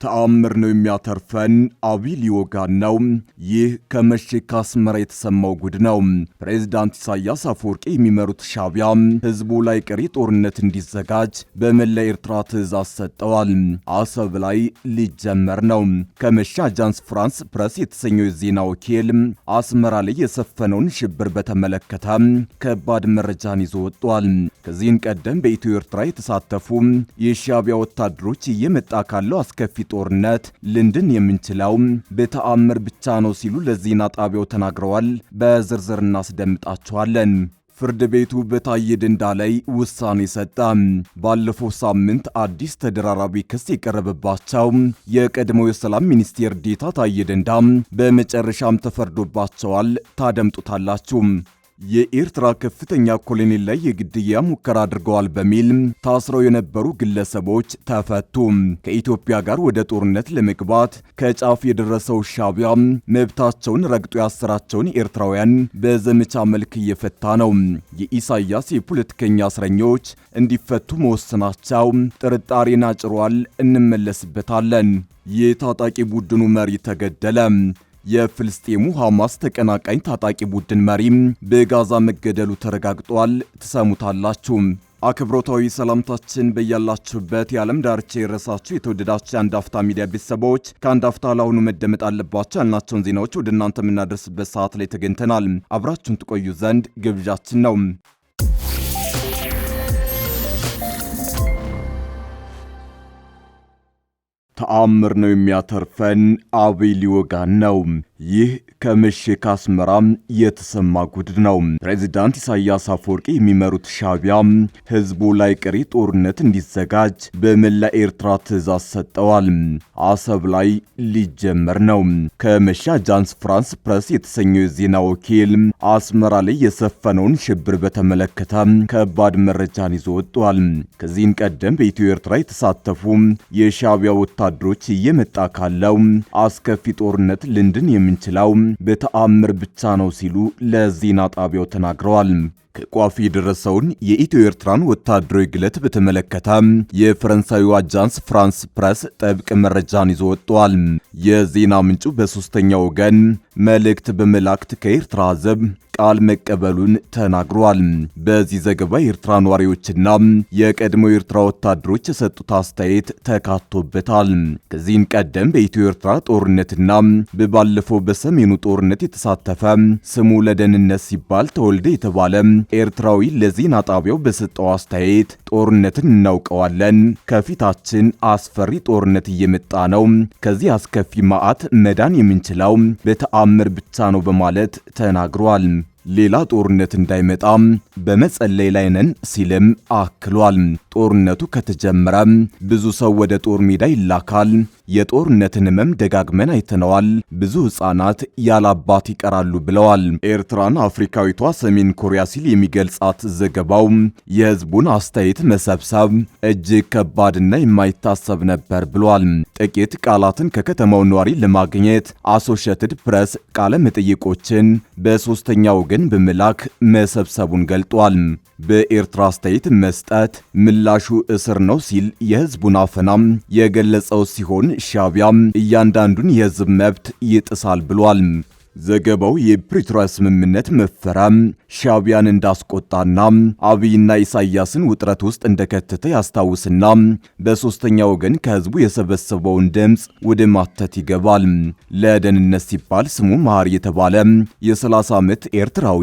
ተአምር ነው የሚያተርፈን አብይ ሊወጋን ነው። ይህ ከመሸ ከአስመራ የተሰማው ጉድ ነው። ፕሬዝዳንት ኢሳያስ አፈወርቂ የሚመሩት ሻዕቢያ ህዝቡ ላይ ቀሪ ጦርነት እንዲዘጋጅ በመላ ኤርትራ ትዕዛዝ ሰጠዋል። አሰብ ላይ ሊጀመር ነው። ከመሸ አጃንስ ፍራንስ ፕረስ የተሰኘው የዜና ወኪል አስመራ ላይ የሰፈነውን ሽብር በተመለከተ ከባድ መረጃን ይዞ ወጥቷል። ከዚህን ቀደም በኢትዮ ኤርትራ የተሳተፉ የሻዕቢያ ወታደሮች እየመጣ ካለው አስከፊ ጦርነት ልንድን የምንችለው በተአምር ብቻ ነው ሲሉ ለዜና ጣቢያው ተናግረዋል። በዝርዝር እናስደምጣቸዋለን። ፍርድ ቤቱ በታዬ ደንዳ ላይ ውሳኔ ሰጠ። ባለፈው ሳምንት አዲስ ተደራራቢ ክስ የቀረበባቸው የቀድሞው የሰላም ሚኒስቴር ዴኤታ ታዬ ደንዳ በመጨረሻም ተፈርዶባቸዋል። ታደምጡታላችሁ። የኤርትራ ከፍተኛ ኮሎኔል ላይ የግድያ ሙከራ አድርገዋል በሚል ታስረው የነበሩ ግለሰቦች ተፈቱ። ከኢትዮጵያ ጋር ወደ ጦርነት ለመግባት ከጫፍ የደረሰው ሻዕቢያ መብታቸውን ረግጦ ያሰራቸውን ኤርትራውያን በዘመቻ መልክ እየፈታ ነው። የኢሳያስ የፖለቲከኛ እስረኞች እንዲፈቱ መወሰናቸው ጥርጣሬን አጭሯል። እንመለስበታለን። የታጣቂ ቡድኑ መሪ ተገደለ። የፍልስጤሙ ሐማስ ተቀናቃኝ ታጣቂ ቡድን መሪ በጋዛ መገደሉ ተረጋግጧል። ትሰሙታላችሁ። አክብሮታዊ ሰላምታችን በያላችሁበት የዓለም ዳርቻ የረሳችሁ የተወደዳችሁ የአንድ አፍታ ሚዲያ ቤተሰቦች ከአንድ አፍታ ለአሁኑ መደመጥ አለባቸው ያልናቸውን ዜናዎች ወደ እናንተ የምናደርስበት ሰዓት ላይ ተገኝተናል። አብራችሁን ትቆዩ ዘንድ ግብዣችን ነው። ተአምር ነው የሚያተርፈን አብይ ሊወጋን ነው። ይህ ከመሸ ከአስመራ የተሰማ ጉድ ነው። ፕሬዝዳንት ኢሳያስ አፈወርቂ የሚመሩት ሻዕቢያ ህዝቡ ላይ ቀሪ ጦርነት እንዲዘጋጅ በመላ ኤርትራ ትዕዛዝ ሰጠዋል። አሰብ ላይ ሊጀመር ነው። ከመሸ አጃንስ ፍራንስ ፕረስ የተሰኘው የዜና ወኪል አስመራ ላይ የሰፈነውን ሽብር በተመለከተ ከባድ መረጃን ይዞ ወጥቷል። ከዚህን ቀደም በኢትዮ ኤርትራ የተሳተፉ የሻዕቢያ ወታደሮች እየመጣ ካለው አስከፊ ጦርነት ልንድን የምንችለው በተአምር ብቻ ነው ሲሉ ለዜና ጣቢያው ተናግረዋል። ከቋፍ የደረሰውን የኢትዮ ኤርትራን ወታደራዊ ግለት በተመለከተ የፈረንሳዩ አጃንስ ፍራንስ ፕረስ ጥብቅ መረጃን ይዞ ወጥቷል። የዜና ምንጩ በሶስተኛ ወገን መልእክት በመላእክት ከኤርትራ ሕዝብ ቃል መቀበሉን ተናግሯል። በዚህ ዘገባ የኤርትራ ነዋሪዎችና የቀድሞ ኤርትራ ወታደሮች የሰጡት አስተያየት ተካቶበታል። ከዚህም ቀደም በኢትዮ ኤርትራ ጦርነትና በባለፈው በሰሜኑ ጦርነት የተሳተፈ ስሙ ለደህንነት ሲባል ተወልደ የተባለ ኤርትራዊ ለዜና ጣቢያው በሰጠው አስተያየት ጦርነትን እናውቀዋለን፣ ከፊታችን አስፈሪ ጦርነት እየመጣ ነው፣ ከዚህ አስከፊ መዓት መዳን የምንችለው በተአምር ብቻ ነው በማለት ተናግሯል። ሌላ ጦርነት እንዳይመጣ በመጸለይ ላይ ነን ሲልም አክሏል። ጦርነቱ ከተጀመረ ብዙ ሰው ወደ ጦር ሜዳ ይላካል። የጦርነትን ህመም ደጋግመን አይተነዋል። ብዙ ህፃናት ያላባት ይቀራሉ ብለዋል። ኤርትራን አፍሪካዊቷ ሰሜን ኮሪያ ሲል የሚገልጻት ዘገባው የህዝቡን አስተያየት መሰብሰብ እጅግ ከባድና የማይታሰብ ነበር ብሏል። ጥቂት ቃላትን ከከተማው ነዋሪ ለማግኘት አሶሺየትድ ፕሬስ ቃለ መጠይቆችን በሶስተኛ ወገን በመላክ መሰብሰቡን ገልጧል። በኤርትራ አስተያየት መስጠት ምላሹ እስር ነው ሲል የህዝቡን አፈናም የገለጸው ሲሆን ሻዕቢያ እያንዳንዱን የህዝብ መብት ይጥሳል ብሏል። ዘገባው የፕሪቶሪያ ስምምነት መፈረም ሻዕቢያን እንዳስቆጣና አብይና ኢሳያስን ውጥረት ውስጥ እንደከተተ ያስታውስና በሶስተኛ ወገን ከህዝቡ የሰበሰበውን ድምፅ ወደ ማተት ይገባል። ለደህንነት ሲባል ስሙ መሐር የተባለ የ30 ዓመት ኤርትራዊ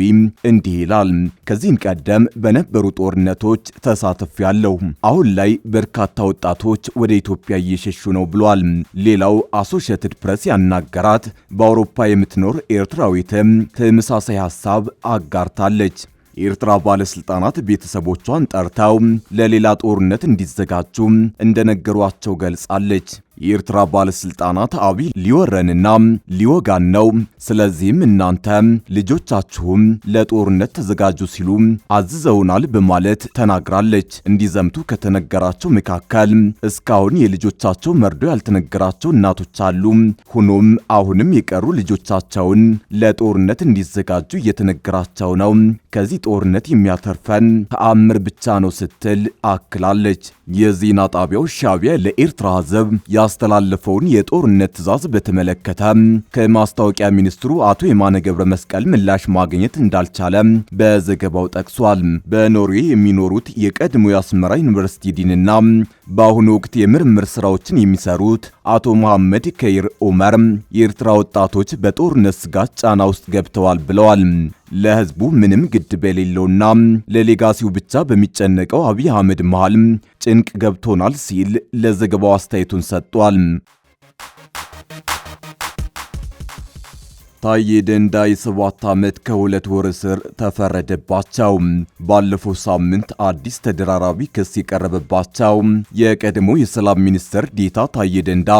እንዲህ ይላል። ከዚህም ቀደም በነበሩ ጦርነቶች ተሳትፌያለሁ። አሁን ላይ በርካታ ወጣቶች ወደ ኢትዮጵያ እየሸሹ ነው ብሏል። ሌላው አሶሺየትድ ፕሬስ ያናገራት በአውሮፓ የምትኖር ኤርትራዊትም ተመሳሳይ ሐሳብ አጋርታለች። የኤርትራ ባለስልጣናት ቤተሰቦቿን ጠርተው ለሌላ ጦርነት እንዲዘጋጁ እንደነገሯቸው ገልጻለች። የኤርትራ ባለስልጣናት አብይ ሊወረንና ሊወጋን ነው፣ ስለዚህም እናንተ ልጆቻችሁም ለጦርነት ተዘጋጁ ሲሉ አዝዘውናል በማለት ተናግራለች። እንዲዘምቱ ከተነገራቸው መካከል እስካሁን የልጆቻቸው መርዶ ያልተነገራቸው እናቶች አሉ። ሆኖም አሁንም የቀሩ ልጆቻቸውን ለጦርነት እንዲዘጋጁ እየተነገራቸው ነው። ከዚህ ጦርነት የሚያተርፈን ተአምር ብቻ ነው ስትል አክላለች። የዜና ጣቢያው ሻዕቢያ ለኤርትራ ሕዝብ ያስተላለፈውን የጦርነት ትዕዛዝ በተመለከተ ከማስታወቂያ ሚኒስትሩ አቶ የማነ ገብረ መስቀል ምላሽ ማግኘት እንዳልቻለ በዘገባው ጠቅሷል። በኖርዌይ የሚኖሩት የቀድሞ የአስመራ ዩኒቨርሲቲ ዲንና በአሁኑ ወቅት የምርምር ስራዎችን የሚሰሩት አቶ መሐመድ ከይር ኡመር የኤርትራ ወጣቶች በጦርነት ስጋት ጫና ውስጥ ገብተዋል ብለዋል። ለህዝቡ ምንም ግድ በሌለውና ለሌጋሲው ብቻ በሚጨነቀው አብይ አህመድ መሃል ጭንቅ ገብቶናል ሲል ለዘገባው አስተያየቱን ሰጥቷል። ታዬ ደንዳ የ7 ዓመት ከ2 ወር እስር ተፈረደባቸው። ባለፈው ሳምንት አዲስ ተደራራቢ ክስ የቀረበባቸው የቀድሞ የሰላም ሚኒስትር ዴኤታ ታዬ ደንዳ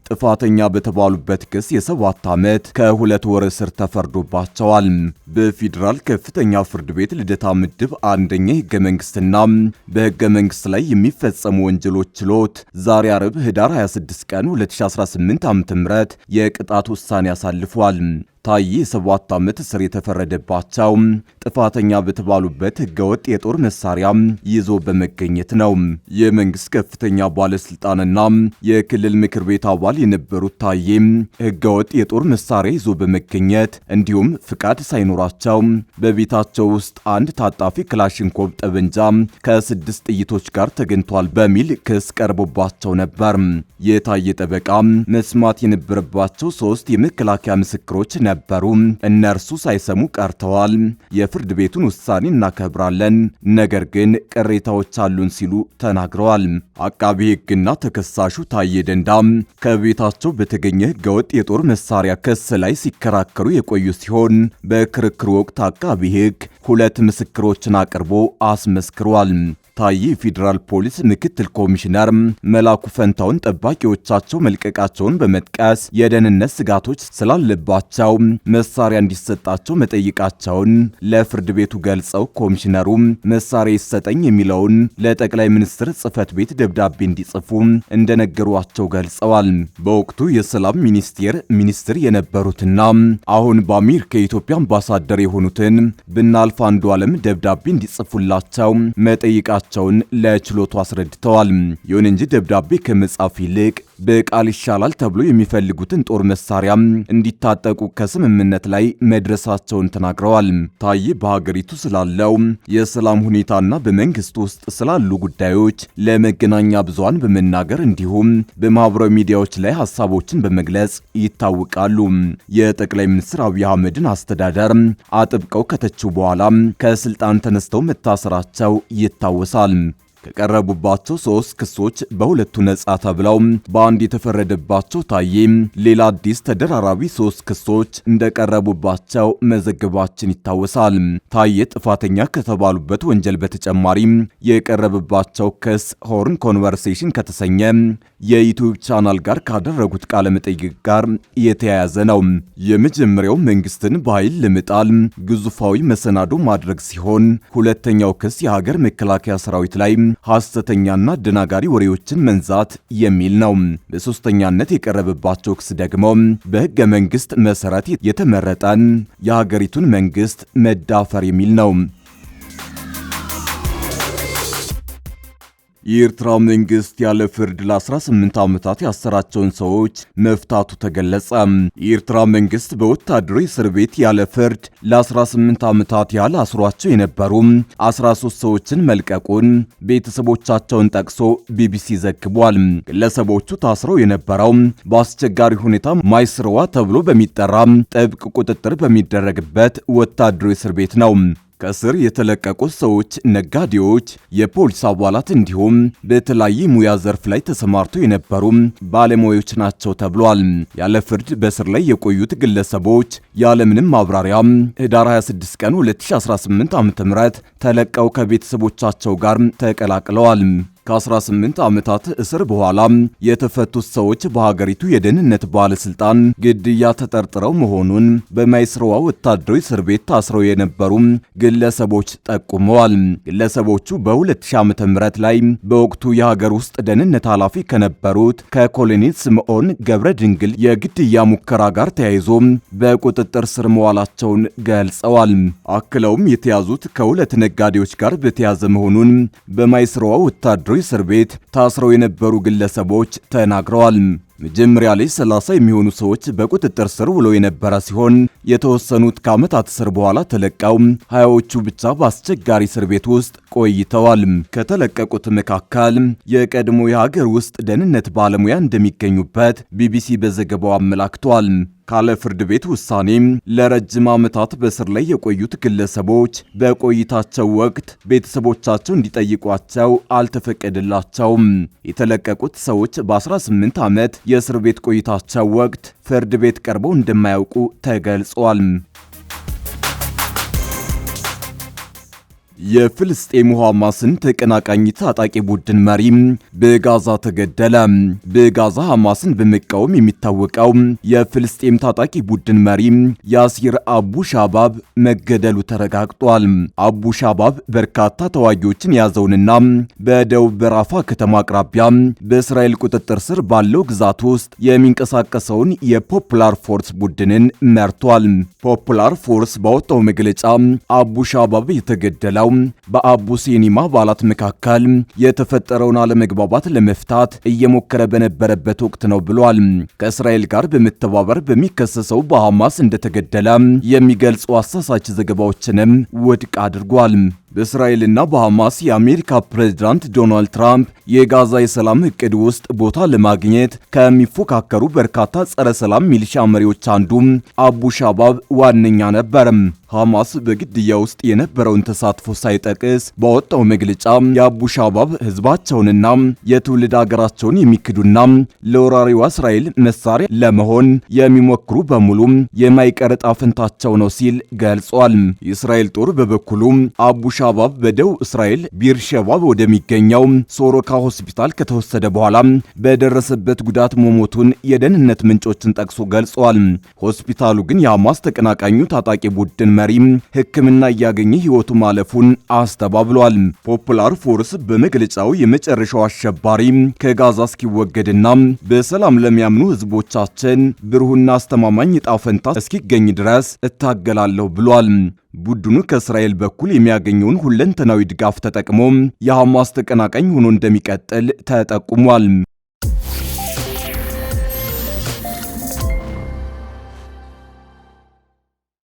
ጥፋተኛ በተባሉበት ክስ የ7 ዓመት ከ2 ወር እስር ተፈርዶባቸዋል። በፌዴራል ከፍተኛ ፍርድ ቤት ልደታ ምድብ አንደኛ ህገ መንግስትና በህገ መንግስት ላይ የሚፈጸሙ ወንጀሎች ችሎት ዛሬ አርብ ህዳር 26 ቀን 2018 ዓ.ም የቅጣት ውሳኔ አሳልፏል። ታዬ 7 ዓመት እስር የተፈረደባቸው ጥፋተኛ በተባሉበት ህገወጥ የጦር መሳሪያ ይዞ በመገኘት ነው። የመንግስት ከፍተኛ ባለስልጣንና የክልል ምክር ቤት አባል የነበሩት ታዬ ህገወጥ የጦር መሳሪያ ይዞ በመገኘት እንዲሁም ፍቃድ ሳይኖራቸው በቤታቸው ውስጥ አንድ ታጣፊ ክላሽንኮቭ ጠበንጃ ከ6 ጥይቶች ጋር ተገኝቷል በሚል ክስ ቀርቦባቸው ነበር። የታዬ ጠበቃ መስማት የነበረባቸው 3 የመከላከያ ምስክሮች ነበሩ። እነርሱ ሳይሰሙ ቀርተዋል። የፍርድ ቤቱን ውሳኔ እናከብራለን፣ ነገር ግን ቅሬታዎች አሉን ሲሉ ተናግረዋል። አቃቤ ህግና ተከሳሹ ታዬ ደንዳ ከቤታቸው በተገኘ ህገወጥ የጦር መሳሪያ ክስ ላይ ሲከራከሩ የቆዩ ሲሆን በክርክሩ ወቅት አቃቤ ህግ 2 ምስክሮችን አቅርቦ አስመስክሯል። ታዬ ፌዴራል ፖሊስ ምክትል ኮሚሽነር መላኩ ፈንታውን ጠባቂዎቻቸው መልቀቃቸውን በመጥቀስ የደህንነት ስጋቶች ስላለባቸው መሳሪያ እንዲሰጣቸው መጠየቃቸውን ለፍርድ ቤቱ ገልጸው ኮሚሽነሩ መሳሪያ ይሰጠኝ የሚለውን ለጠቅላይ ሚኒስትር ጽህፈት ቤት ደብዳቤ እንዲጽፉ እንደነገሯቸው ገልጸዋል። በወቅቱ የሰላም ሚኒስትር የነበሩትና አሁን በአሜሪካ የኢትዮጵያ አምባሳደር የሆኑትን ብናልፍ አንዱዓለም ደብዳቤ እንዲጽፉላቸው መጠየቃቸው ለችሎቱ አስረድተዋል። ይሁን እንጂ ደብዳቤ ከመጻፍ ይልቅ በቃል ይሻላል ተብሎ የሚፈልጉትን ጦር መሳሪያ እንዲታጠቁ ከስምምነት ላይ መድረሳቸውን ተናግረዋል። ታዬ በሀገሪቱ ስላለው የሰላም ሁኔታና በመንግስት ውስጥ ስላሉ ጉዳዮች ለመገናኛ ብዙሃን በመናገር እንዲሁም በማህበራዊ ሚዲያዎች ላይ ሀሳቦችን በመግለጽ ይታወቃሉ። የጠቅላይ ሚኒስትር አብይ አህመድን አስተዳደር አጥብቀው ከተቹ በኋላ ከስልጣን ተነስተው መታሰራቸው ይታወሳል። ከቀረቡባቸው 3 ክሶች በሁለቱ ነጻ ተብለው በአንድ የተፈረደባቸው ታዬ ሌላ አዲስ ተደራራቢ 3 ክሶች እንደቀረቡባቸው መዘገባችን ይታወሳል። ታዬ ጥፋተኛ ከተባሉበት ወንጀል በተጨማሪ የቀረበባቸው ክስ ሆርን ኮንቨርሴሽን ከተሰኘ የዩቲዩብ ቻናል ጋር ካደረጉት ቃለ መጠይቅ ጋር የተያያዘ ነው። የመጀመሪያው መንግስትን በኃይል ለመጣል ግዙፋዊ መሰናዶ ማድረግ ሲሆን፣ ሁለተኛው ክስ የሀገር መከላከያ ሰራዊት ላይ ሐሰተኛና አደናጋሪ ወሬዎችን መንዛት የሚል ነው። በሶስተኛነት የቀረበባቸው ክስ ደግሞ በህገ መንግስት መሰረት የተመረጠን የሀገሪቱን መንግስት መዳፈር የሚል ነው። የኤርትራ መንግስት ያለ ፍርድ ለ18 ዓመታት ያሰራቸውን ሰዎች መፍታቱ ተገለጸ። የኤርትራ መንግስት በወታደራዊ እስር ቤት ያለ ፍርድ ለ18 ዓመታት ያህል አስሯቸው የነበሩ 13 ሰዎችን መልቀቁን ቤተሰቦቻቸውን ጠቅሶ ቢቢሲ ዘግቧል። ግለሰቦቹ ታስረው የነበረው በአስቸጋሪ ሁኔታ ማይስረዋ ተብሎ በሚጠራ ጥብቅ ቁጥጥር በሚደረግበት ወታደራዊ እስር ቤት ነው። ከስር የተለቀቁት ሰዎች ነጋዴዎች፣ የፖሊስ አባላት እንዲሁም በተለያየ ሙያ ዘርፍ ላይ ተሰማርተው የነበሩ ባለሙያዎች ናቸው ተብሏል። ያለ ፍርድ በስር ላይ የቆዩት ግለሰቦች ያለምንም ማብራሪያ ህዳር 26 ቀን 2018 ዓ.ም ተለቀው ከቤተሰቦቻቸው ጋር ተቀላቅለዋል። ከ18 ዓመታት እስር በኋላ የተፈቱት ሰዎች በሀገሪቱ የደህንነት ባለስልጣን ግድያ ተጠርጥረው መሆኑን በማይስረዋ ወታደራዊ እስር ቤት ታስረው የነበሩ ግለሰቦች ጠቁመዋል። ግለሰቦቹ በ2000 ዓ.ም ላይ በወቅቱ የሀገር ውስጥ ደህንነት ኃላፊ ከነበሩት ከኮሎኔል ስምዖን ገብረ ድንግል የግድያ ሙከራ ጋር ተያይዞ በቁጥጥር ስር መዋላቸውን ገልጸዋል። አክለውም የተያዙት ከሁለት ነጋዴዎች ጋር በተያዘ መሆኑን በማይስረዋ ወታደራዊ እስር ቤት ታስረው የነበሩ ግለሰቦች ተናግረዋል። መጀመሪያ ላይ 30 የሚሆኑ ሰዎች በቁጥጥር ስር ውለው የነበረ ሲሆን የተወሰኑት ከዓመታት እስር በኋላ ተለቀው 20ዎቹ ብቻ በአስቸጋሪ እስር ቤት ውስጥ ቆይተዋል። ከተለቀቁት መካከል የቀድሞ የሀገር ውስጥ ደህንነት ባለሙያ እንደሚገኙበት ቢቢሲ በዘገባው አመላክቷል። ካለ ፍርድ ቤት ውሳኔ ለረጅም ዓመታት በእስር ላይ የቆዩት ግለሰቦች በቆይታቸው ወቅት ቤተሰቦቻቸው እንዲጠይቋቸው አልተፈቀደላቸውም። የተለቀቁት ሰዎች በ18 ዓመት የእስር ቤት ቆይታቸው ወቅት ፍርድ ቤት ቀርበው እንደማያውቁ ተገልጿል። የፍልስጤሙ ሐማስን ተቀናቃኝ ታጣቂ ቡድን መሪ በጋዛ ተገደለ። በጋዛ ሐማስን በመቃወም የሚታወቀው የፍልስጤም ታጣቂ ቡድን መሪ ያሲር አቡ ሻባብ መገደሉ ተረጋግጧል። አቡ ሻባብ በርካታ ተዋጊዎችን የያዘውንና በደቡብ በራፋ ከተማ አቅራቢያ በእስራኤል ቁጥጥር ስር ባለው ግዛት ውስጥ የሚንቀሳቀሰውን የፖፑላር ፎርስ ቡድንን መርቷል። ፖፑላር ፎርስ ባወጣው መግለጫ አቡ ሻባብ የተገደለው በአቡ ሲኒማ አባላት መካከል የተፈጠረውን አለመግባባት ለመፍታት እየሞከረ በነበረበት ወቅት ነው ብሏል። ከእስራኤል ጋር በመተባበር በሚከሰሰው በሐማስ እንደተገደለ የሚገልጹ አሳሳች ዘገባዎችንም ውድቅ አድርጓል። በእስራኤልና በሐማስ የአሜሪካ ፕሬዝዳንት ዶናልድ ትራምፕ የጋዛ የሰላም እቅድ ውስጥ ቦታ ለማግኘት ከሚፎካከሩ በርካታ ጸረ ሰላም ሚሊሻ መሪዎች አንዱ አቡ ሻባብ ዋነኛ ነበር። ሐማስ በግድያ ውስጥ የነበረውን ተሳትፎ ሳይጠቅስ ባወጣው መግለጫ የአቡ ሻባብ ህዝባቸውንና የትውልድ አገራቸውን የሚክዱና ለወራሪዋ እስራኤል መሳሪያ ለመሆን የሚሞክሩ በሙሉ የማይቀር ዕጣ ፈንታቸው ነው ሲል ገልጿል። የእስራኤል ጦር በበኩሉ አቡ ሻባብ በደቡብ እስራኤል ቢርሸባብ ወደሚገኘው ሶሮካ ሆስፒታል ከተወሰደ በኋላ በደረሰበት ጉዳት መሞቱን የደህንነት ምንጮችን ጠቅሶ ገልጿል። ሆስፒታሉ ግን የሐማስ ተቀናቃኙ ታጣቂ ቡድን መሪ ሕክምና እያገኘ ህይወቱ ማለፉን አስተባብሏል። ፖፑላር ፎርስ በመግለጫው የመጨረሻው አሸባሪ ከጋዛ እስኪወገድና በሰላም ለሚያምኑ ህዝቦቻችን ብሩህና አስተማማኝ ዕጣ ፈንታ እስኪገኝ ድረስ እታገላለሁ ብሏል። ቡድኑ ከእስራኤል በኩል የሚያገኘውን ሁለንተናዊ ድጋፍ ተጠቅሞ የሐማስ ተቀናቃኝ ሆኖ እንደሚቀጥል ተጠቁሟል።